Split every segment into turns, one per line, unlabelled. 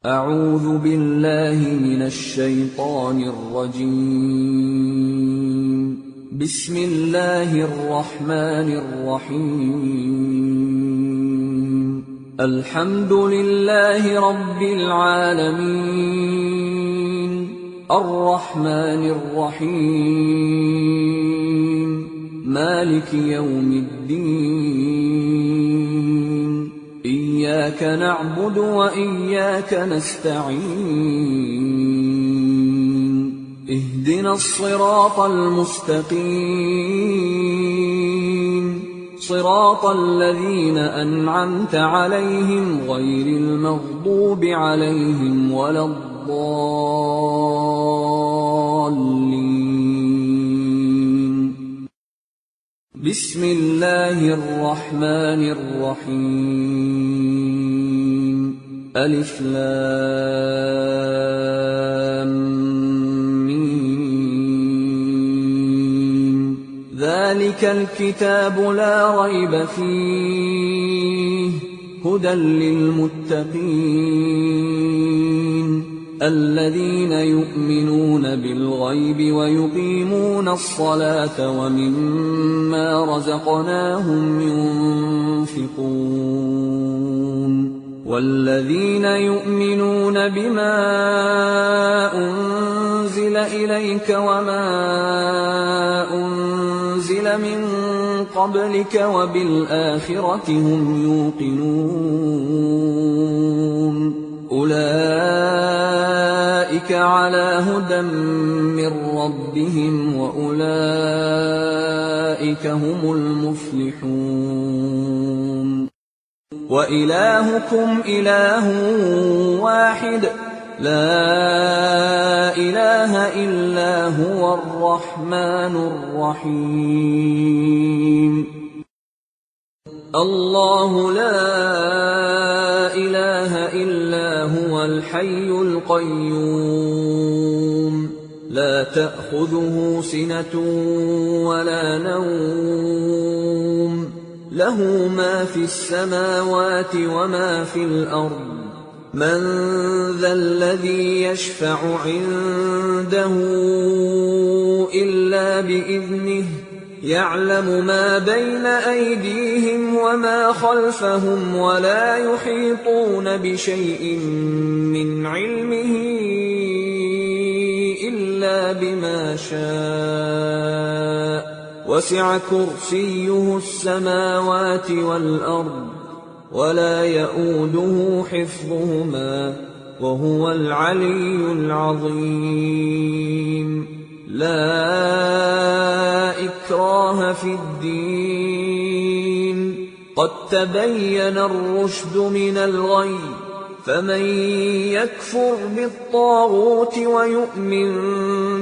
أعوذ بالله من الشيطان الرجيم. بسم الله الرحمن الرحيم. الحمد لله رب العالمين، الرحمن الرحيم، مالك يوم الدين. إياك نعبد وإياك نستعين. اهدنا الصراط المستقيم، صراط الذين أنعمت عليهم غير المغضوب عليهم ولا الضالين. بسم الله الرحمن الرحيم. ألف لام ميم. ذلك الكتاب لا ريب فيه، هدى للمتقين الذين يؤمنون بالغيب ويقيمون الصلاة ومما رزقناهم ينفقون. والذين يؤمنون بما أنزل إليك وما أنزل من قبلك وبالآخرة هم يوقنون. أولئك على هدى من ربهم وأولئك هم المفلحون. وإلهكم إله واحد، لا إله إلا هو الرحمن الرحيم. الله لا إله إلا هو الحي القيوم، لا تأخذه سنة ولا نوم، له ما في السماوات وما في الأرض. من ذا الذي يشفع عنده إلا بإذنه، يعلم ما بين أيديهم وما خلفهم ولا يحيطون بشيء من علمه إلا بما شاء. وسع كرسيه السماوات والأرض ولا يئوده حفظهما وهو العلي العظيم. لا إكراه في الدين، قد تبين الرشد من الغي. فمن يكفر بالطاغوت ويؤمن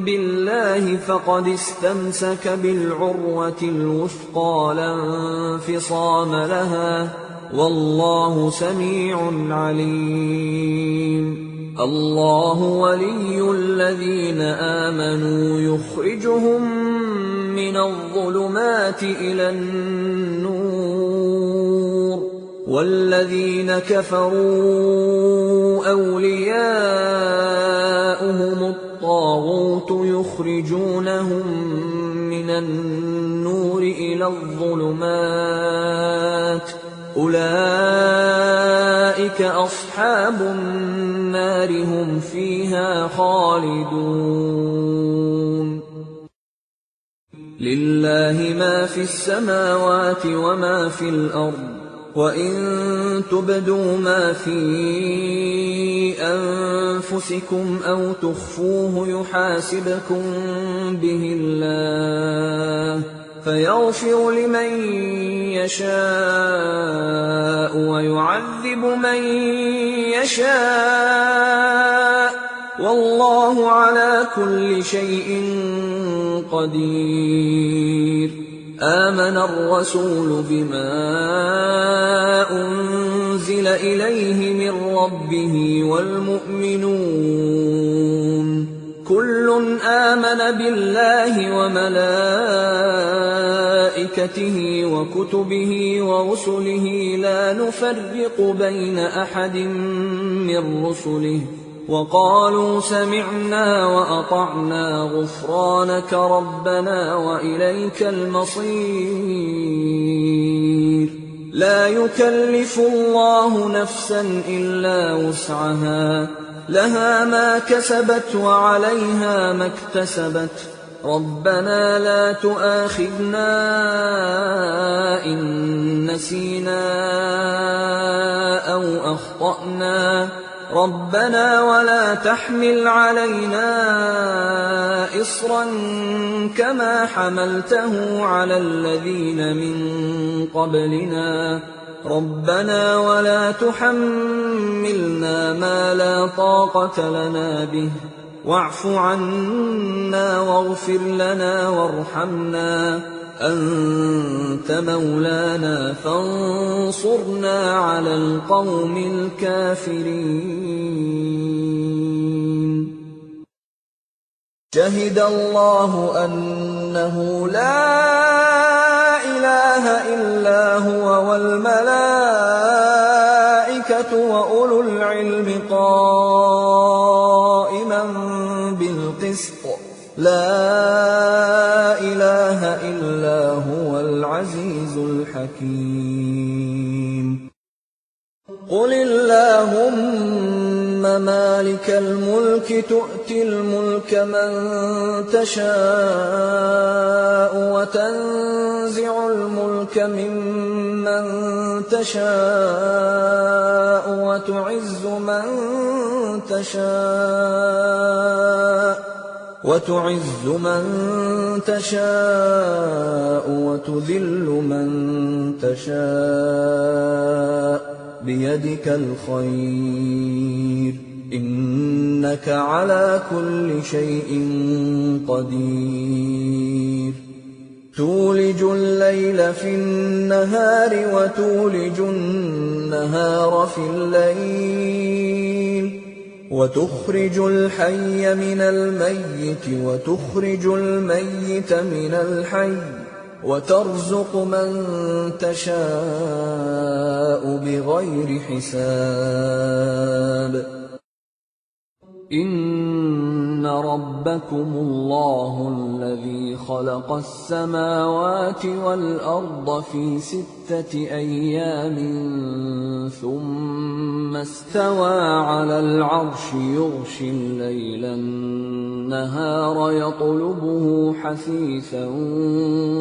بالله فقد استمسك بالعروة الوثقى لا انفصام لها، والله سميع عليم. الله ولي الذين آمنوا يخرجهم من الظلمات إلى النور، والذين كفروا أولياؤهم الطاغوت يخرجونهم من النور إلى الظلمات. أولئك أصحاب النار هم فيها خالدون. لله ما في السماوات وما في الأرض، وإن تبدوا ما في أنفسكم أو تخفوه يحاسبكم به الله، فيغفر لمن يشاء ويعذب من يشاء، والله على كل شيء قدير. آمن الرسول بما أنزل إليه من ربه والمؤمنون، كُلٌّ آمَنَ بِاللَّهِ وَمَلَائِكَتِهِ وَكُتُبِهِ وَرُسُلِهِ لَا نُفَرِّقُ بَيْنَ أَحَدٍ مِّن رُّسُلِهِ وَقَالُوا سَمِعْنَا وَأَطَعْنَا غُفْرَانَكَ رَبَّنَا وَإِلَيْكَ الْمَصِيرُ لَا يُكَلِّفُ اللَّهُ نَفْسًا إِلَّا وُسْعَهَا لَهَا مَا كَسَبَتْ وَعَلَيْهَا مَا اكْتَسَبَتْ رَبَّنَا لَا تُؤَاخِذْنَا إِن نَّسِينَا أَوْ أَخْطَأْنَا رَبَّنَا وَلَا تَحْمِلْ عَلَيْنَا إِصْرًا كَمَا حَمَلْتَهُ عَلَى الَّذِينَ مِن قَبْلِنَا رَبَّنَا وَلَا تُحَمِّلْنَا مَا لَا طَاقَةَ لَنَا بِهِ وَاعْفُ عَنَّا وَاغْفِرْ لَنَا وَارْحَمْنَا أَنتَ مَوْلَانَا فَانصُرْنَا عَلَى الْقَوْمِ الْكَافِرِينَ شَهِدَ اللَّهُ أَنَّهُ لَا إِلَٰهَ إِلَّا هُوَ وَالْمَلَائِكَةُ وَأُولُو الْعِلْمِ قَائِمًا بِالْقِسْطِ لَا إِلَٰهَ إِلَّا هُوَ الْعَزِيزُ الْحَكِيمُ قُلِ اللَّهُمَّ مَالِكَ الْمُلْكِ تُؤْتِي الْمُلْكَ مَن تَشَاءُ وَتَنزِعُ الْمُلْكَ مِمَّن تَشَاءُ وَتُعِزُّ مَن تَشَاءُ وَتُذِلُّ مَن تَشَاءُ بِيَدِكَ الْخَيْرُ ۖ إِنَّكَ عَلَىٰ كُلِّ شَيْءٍ قَدِيرٌ تُولِجُ اللَّيْلَ فِي النَّهَارِ وَتُولِجُ النَّهَارَ فِي اللَّيْلِ وَتُخْرِجُ الْحَيَّ مِنَ الْمَيِّتِ وَتُخْرِجُ الْمَيِّتَ مِنَ الْحَيِّ وَتَرْزُقُ مَن تَشَاءُ بِغَيْرِ حِسَابٍ إِنَّ رَبَّكُمُ اللَّهُ الَّذِي خَلَقَ السَّمَاوَاتِ وَالْأَرْضَ فِي 6 أَيَّامٍ ثُمَّ اسْتَوَىٰ عَلَى الْعَرْشِ يُغْشِي اللَّيْلَ النَّهَارَ يَطْلُبُهُ حَثِيثًا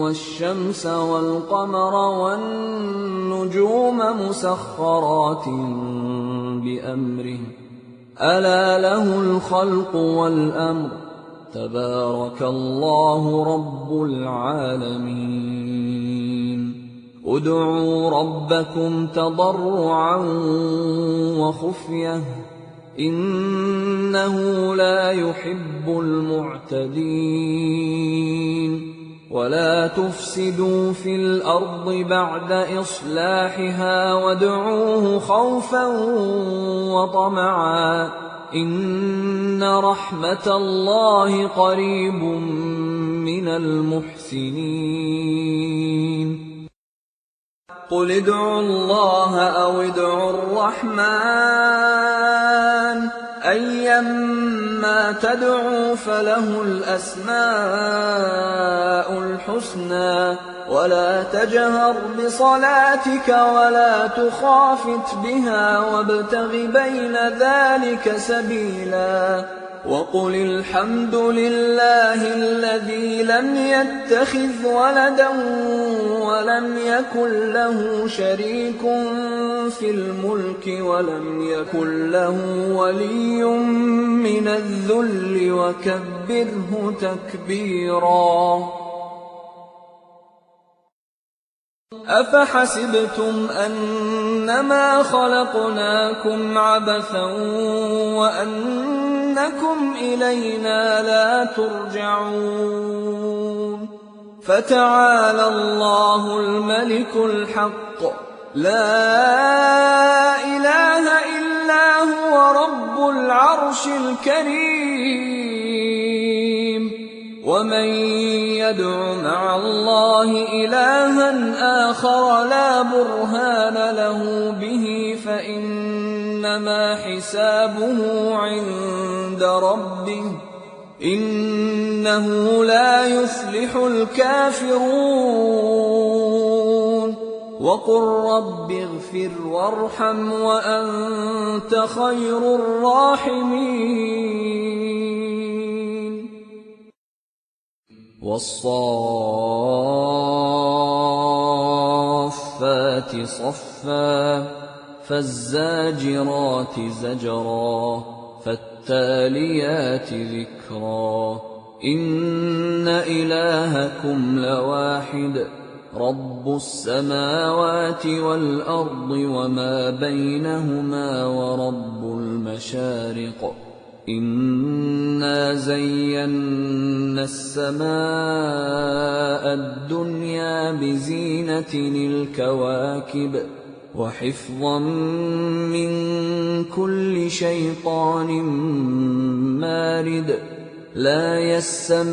وَالشَّمْسَ وَالْقَمَرَ وَالنُّجُومَ مُسَخَّرَاتٍ بِأَمْرِهِ أَلَا لَهُ الْخَلْقُ وَالْأَمْرُ تَبَارَكَ اللَّهُ رَبُّ الْعَالَمِينَ ادْعُوا رَبَّكُمْ تَضَرُّعًا وَخُفْيَةً إِنَّهُ لَا يُحِبُّ الْمُعْتَدِينَ وَلَا تُفْسِدُوا فِي الْأَرْضِ بَعْدَ إِصْلَاحِهَا وَادْعُوهُ خَوْفًا وَطَمَعًا إِنَّ رَحْمَتَ اللَّهِ قَرِيبٌ مِّنَ الْمُحْسِنِينَ قُلِ ادْعُوا اللَّهَ أَوِ ادْعُوا الرَّحْمَٰنَ أَيًّا مَّا تَدْعُوا فَلَهُ الْأَسْمَاءُ الْحُسْنَىٰ وَلَا تَجْهَرْ بِصَلَاتِكَ وَلَا تُخَافِتْ بِهَا وَابْتَغِ بَيْنَ ذَٰلِكَ سَبِيلًا وَقُلِ الْحَمْدُ لِلَّهِ الَّذِي لَمْ يَتَّخِذْ وَلَدًا وَلَمْ يَكُن لَّهُ شَرِيكٌ فِي الْمُلْكِ وَلَمْ يَكُن لَّهُ وَلِيٌّ مِّنَ الذُّلِّ وَكَبِّرْهُ تَكْبِيرًا أَفَحَسِبْتُمْ أَنَّمَا خَلَقْنَاكُمْ عَبَثًا وَأَنَّكُمْ إِلَيْنَا لَا تُرْجَعُونَ فَتَعَالَى اللَّهُ الْمَلِكُ الْحَقُّ لَا إِلَٰهَ إِلَّا هُوَ رَبُّ الْعَرْشِ الْكَرِيمِ ومن يدع مع الله إلها آخر لا برهان له به فإنما حسابه عند ربه إنه لا يفلح الكافرون وقل رب اغفر وارحم وأنت خير الراحمين والصافات صفا فالزاجرات زجرا فالتاليات ذكرا إن إلهكم لواحد رب السماوات والأرض وما بينهما ورب المشارق إنا زينا السماء الدنيا بزينة الكواكب وحفظا من كل شيطان مارد لا يسمعون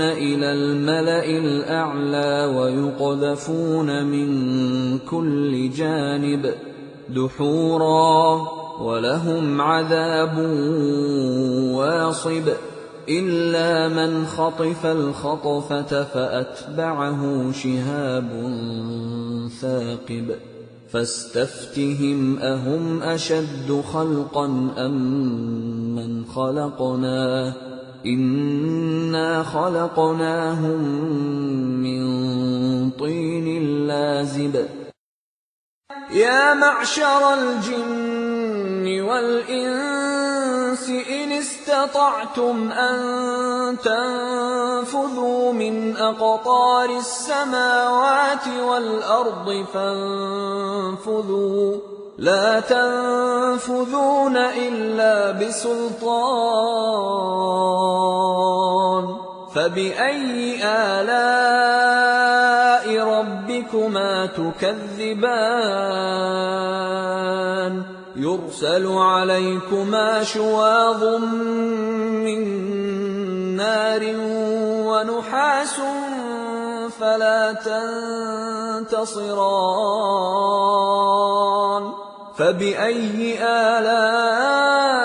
إلى الملأ الأعلى ويقذفون من كل جانب دحورا ولهم عذاب واصب إلا من خطف الخطفة فأتبعه شهاب ثاقب فاستفتهم أهم أشد خلقا أم من خلقنا إنا خلقناهم من طين لازب يا معشر الجن والإنس إن استطعتم أن تنفذوا من أقطار السماوات والأرض فانفذوا لا تنفذون إلا بسلطان فبأي آلاء ربكما تكذبان يرسل عليكما شواظ من نار ونحاس فلا تنتصران فبأي آلاء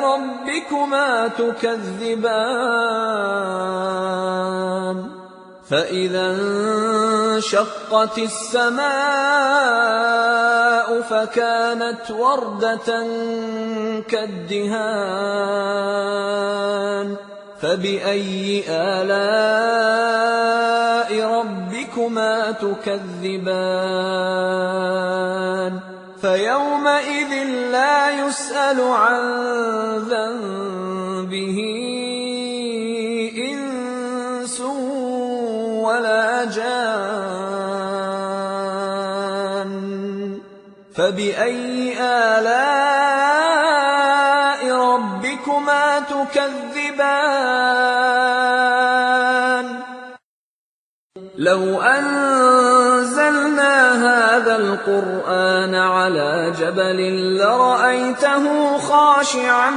ربكما تكذبان فإذا انشقت السماء فكانت وردة كالدهان فبأي آلاء ربكما تكذبان فيومئذ لا يسأل عن ذنبه إنس ولا جان فبأي آلاء ربكما تكذبان لو أنزلنا هذا القرآن على جبل لرأيته خاشعا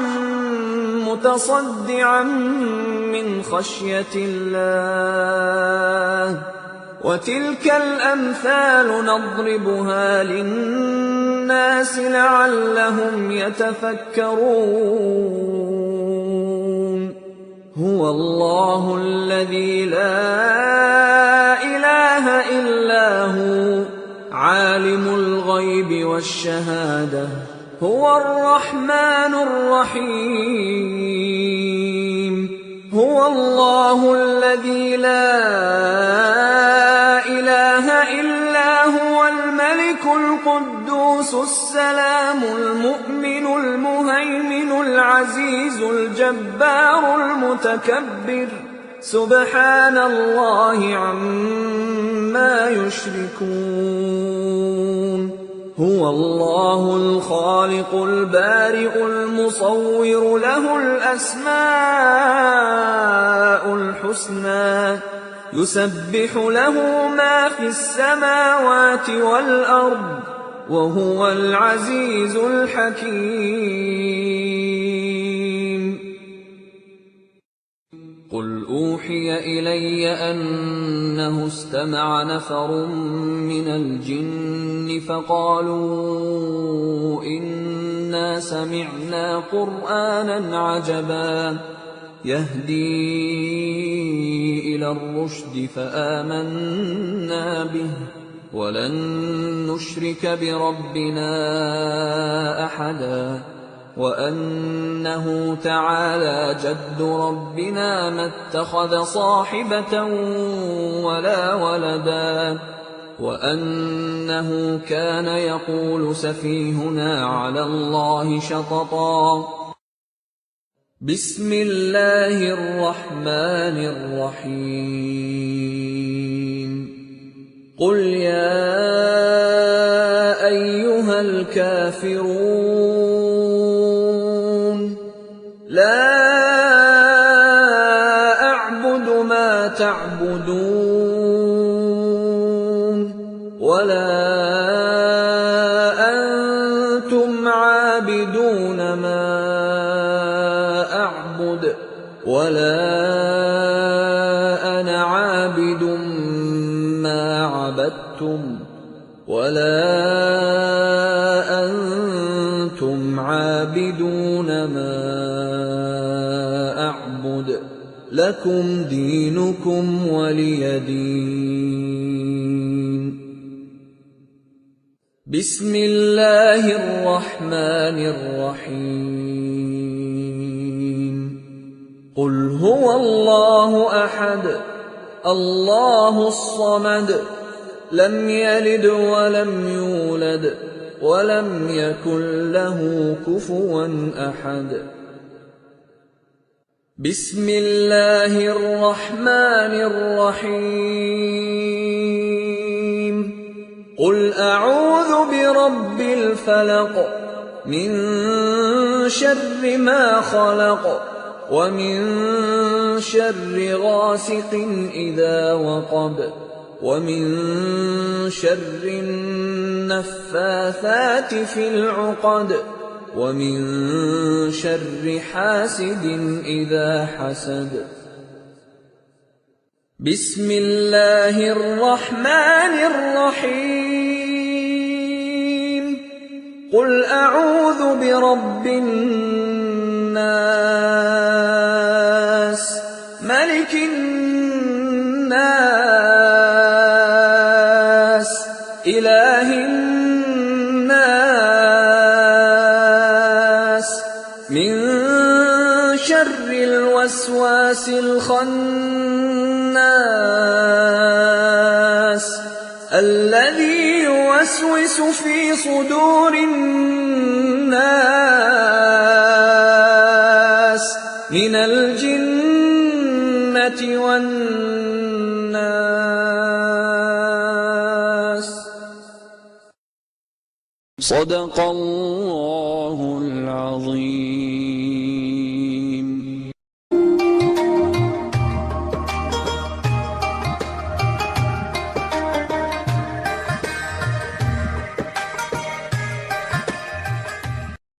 متصدعا من خشية الله وتلك الأمثال نضربها للناس لعلهم يتفكرون هو الله الذي لا إله إلا هو عالم الغيب والشهادة هو الرحمن الرحيم هو الله الذي لا إله إلا هو الملك القدوس السلام المؤمن المهيمن العزيز الجبار المتكبر سبحان الله عما يشركون هو الله الخالق البارئ المصور له الأسماء الحسنى يسبح له ما في السماوات والأرض وهو العزيز الحكيم أوحي إلي أنه استمع نفر من الجن فقالوا إنا سمعنا قرآنا عجبا يهدي إلى الرشد فآمنا به ولن نشرك بربنا أحدا وأنه تعالى جد ربنا ما اتخذ صاحبة ولا ولدا وأنه كان يقول سفيهنا على الله شططا. بسم الله الرحمن الرحيم. قل يا أيها الكافرون لا أعبد ما تعبدون ولا أنتم عابدون ما أعبد ولا أنا عابد ما عبدتم ولا أنتم عابدون ما أعبد لكم دينكم ولي دين. بسم الله الرحمن الرحيم. قل هو الله أحد الله الصمد لم يلد ولم يولد ولم يكن له كفوا أحد. بسم الله الرحمن الرحيم. قل أعوذ برب الفلق من شر ما خلق ومن شر غاسق إذا وقب ومن شر النفاثات في العقد ومن شر حاسد إذا حسد. بسم الله الرحمن الرحيم. قل أعوذ برب الناس ملك الناس إله الناس من شر الوسواس الخناس الذي يوسوس في صدور الناس من الجنة والناس. صدق الله